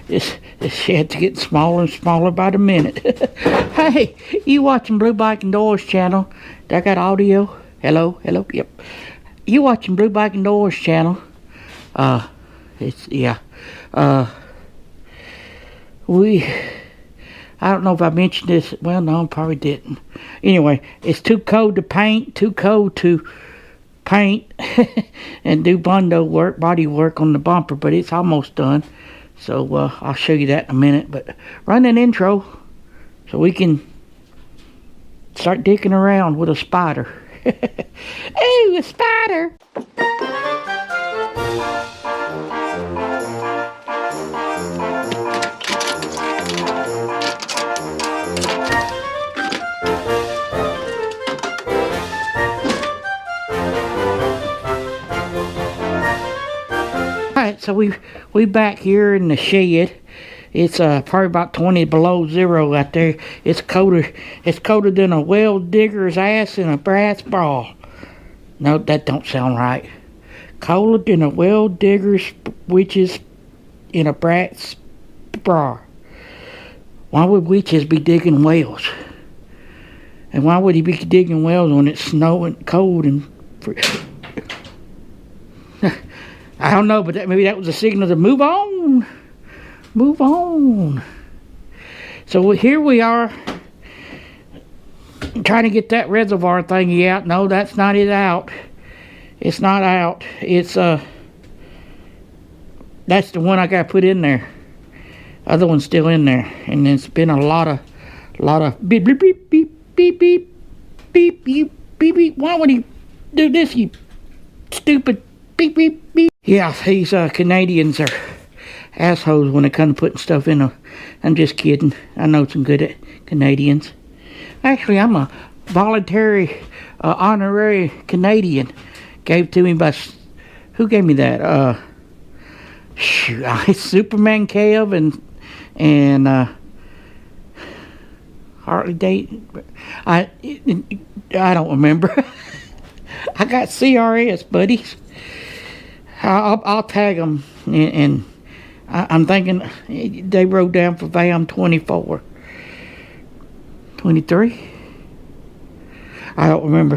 this shed's getting smaller and smaller by the minute. Hey, you watching Blue Bike and Doyle's channel? I got audio. Hello, yep. You watching Blue Bike and Doyle's channel? Yeah. I don't know if I mentioned this. Well, no, I probably didn't. Anyway, it's too cold to paint, too cold to paint and do body work on the bumper, but it's almost done. So I'll show you that in a minute. But run an intro so we can start dicking around with a Spyder. Ooh, a Spyder! Alright, so we back here in the shed. It's probably about 20 below zero out there. It's colder than a well digger's ass in a brass bra. No, that don't sound right. Colder than a well digger's witches in a brass bra. Why would witches be digging wells? And why would he be digging wells when it's snowing, cold, and I don't know, but maybe that was a signal to move on. Move on. So here we are, trying to get that reservoir thingy out. No, that's not it out. It's not out. It's that's the one I got put in there. Other one's still in there, and it's been a lot of beep beep beep beep beep beep beep beep beep beep. Why would he do this, you stupid beep beep beep? Yeah, these Canadians are assholes when it comes to putting stuff in a... I'm just kidding. I know some good Canadians. Actually, I'm a voluntary, honorary Canadian. Gave to me by... Who gave me that? Shoot, Superman Kev and Hartley Dayton. I don't remember. I got CRS, buddies. I'll tag them, and I'm thinking they wrote down for VAM 24. 23? I don't remember.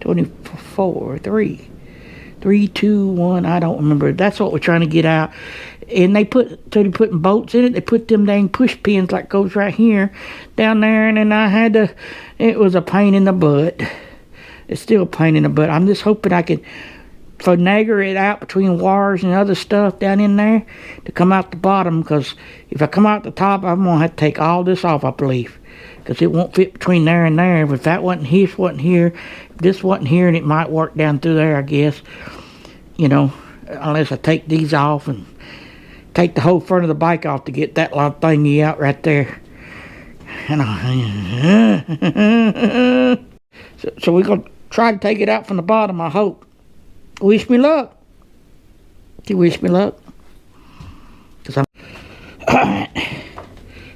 24, 3, 2, 1, I don't remember. That's what we're trying to get out. And they putting bolts in it. They put them dang push pins like goes right here, down there, and then I had to, it was a pain in the butt. It's still a pain in the butt. I'm just hoping I can finagle it out between wires and other stuff down in there to come out the bottom, because if I come out the top, I'm going to have to take all this off, I believe, because it won't fit between there and there. If that wasn't here, this wasn't here, this wasn't here, and it might work down through there, I guess. You know, unless I take these off and take the whole front of the bike off to get that little thingy out right there. And so we're going to try to take it out from the bottom, I hope. Wish me luck. You wish me luck. Alright.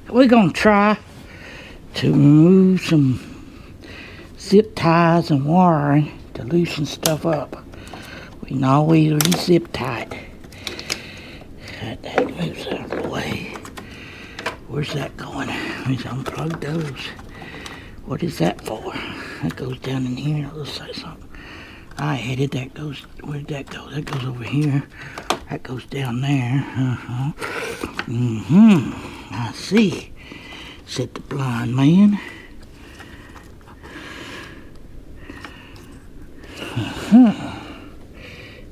We're going to try to remove some zip ties and wiring to loosen stuff up. We can always re-zip tie it. That moves out of the way. Where's that going? Let's unplug those. What is that for? That goes down in here. It looks like something I added. That goes, where did that go? That goes over here. That goes down there. I see, said the blind man.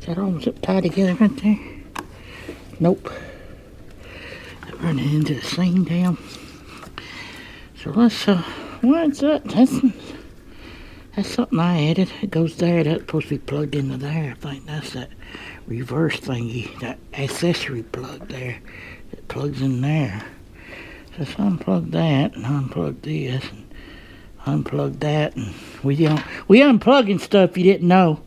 Is that all zip tied together right there? Nope. That running into the same damn. So let's what's that? That's something I added. It goes there. That's supposed to be plugged into there. I think that's that reverse thingy, that accessory plug there. It plugs in there. So let's unplug that and unplug this and unplug that, and we unplugging stuff you didn't know.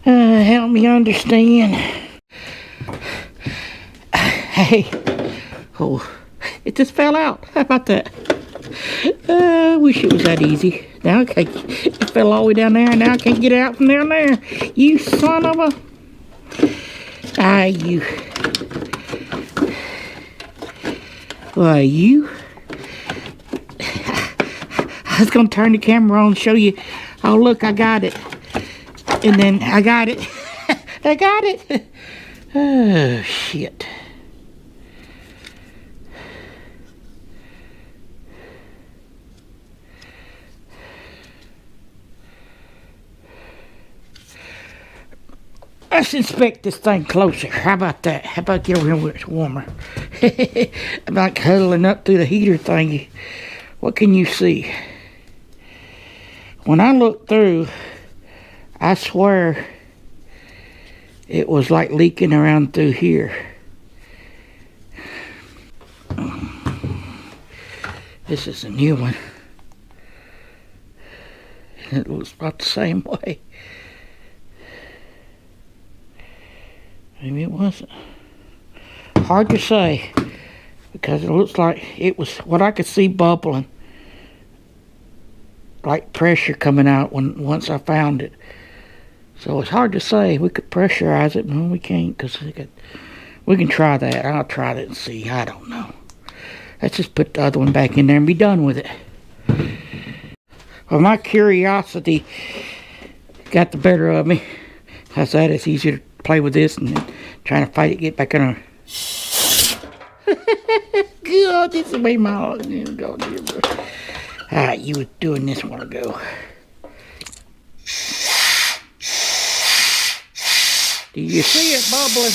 Help me understand. Hey, oh, it just fell out. How about that? I wish it was that easy. Now I can't, it fell all the way down there, and now I can't get it out from down there. You son of a... you... Why, you... I was going to turn the camera on and show you. Oh, look, I got it. And then I got it. I got it. Oh, shit. Let's inspect this thing closer. How about that? How about get over here where it's warmer? I'm like huddling up through the heater thingy. What can you see? When I look through, I swear it was like leaking around through here. This is a new one. It looks about the same way. Maybe it wasn't. Hard to say, because it looks like it was what I could see bubbling, like pressure coming out once I found it. So it's hard to say. We could pressurize it, no, we can't, because we can try that. I'll try that and see. I don't know. Let's just put the other one back in there and be done with it. Well, my curiosity got the better of me. How's that? It's easier to play with this and then trying to fight it, get back in there. God, this is way my go here, bro. Alright, you were doing this one ago. Do you see it bubbling?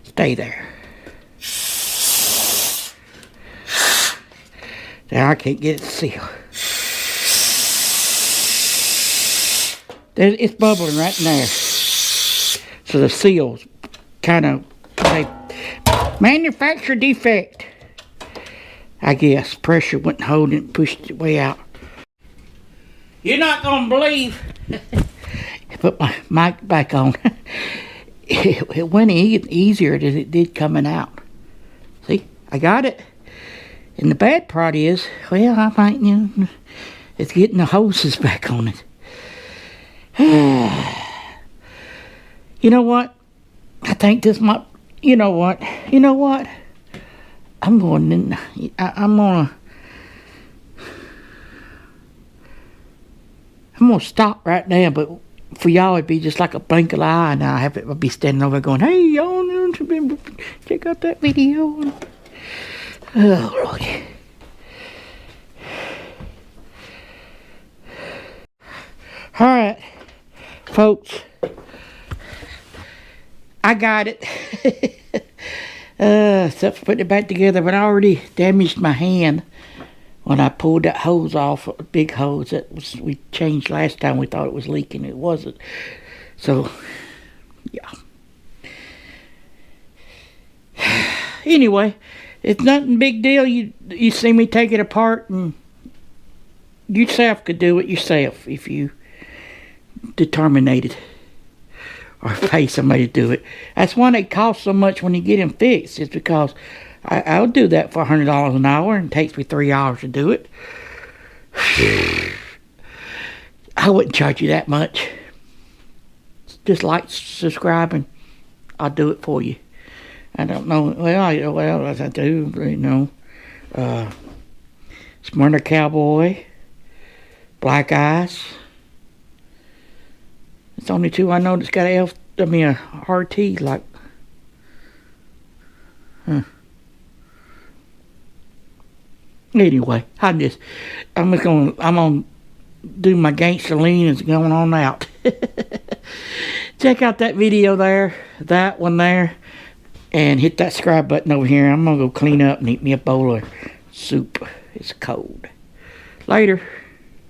Stay there. Now I can't get it sealed. It's bubbling right in there. So the seal's kind of a manufacturer defect, I guess. Pressure wouldn't hold it and pushed it way out. You're not gonna believe. Put my mic back on. It went easier than it did coming out. See, I got it. And the bad part is, well, I might, it's getting the hoses back on it. You know what? I think this might, you know what? I'm gonna stop right now, but for y'all it'd be just like a blink of the eye, and I'll be standing over going, hey, y'all, check out that video. Oh, Lord. Alright, folks, I got it. Except for putting it back together, but I already damaged my hand when I pulled that hose off, a big hose that we changed last time. We thought it was leaking. It wasn't. So, yeah. Anyway, it's nothing big deal. You see me take it apart, and yourself could do it yourself if you determined or pay somebody to do it. That's why they cost so much when you get them fixed. It's because I'll do that for $100 an hour, and it takes me 3 hours to do it. I wouldn't charge you that much. Just like, subscribe, and I'll do it for you. I don't know. Well, as I do, Smyrna Cowboy, Black Ice. It's the only two I know that's got a RT like. Anyway, I'm gonna do my gangster lean and going on out. Check out that video there, that one there, and hit that subscribe button over here. I'm gonna go clean up and eat me a bowl of soup. It's cold. Later.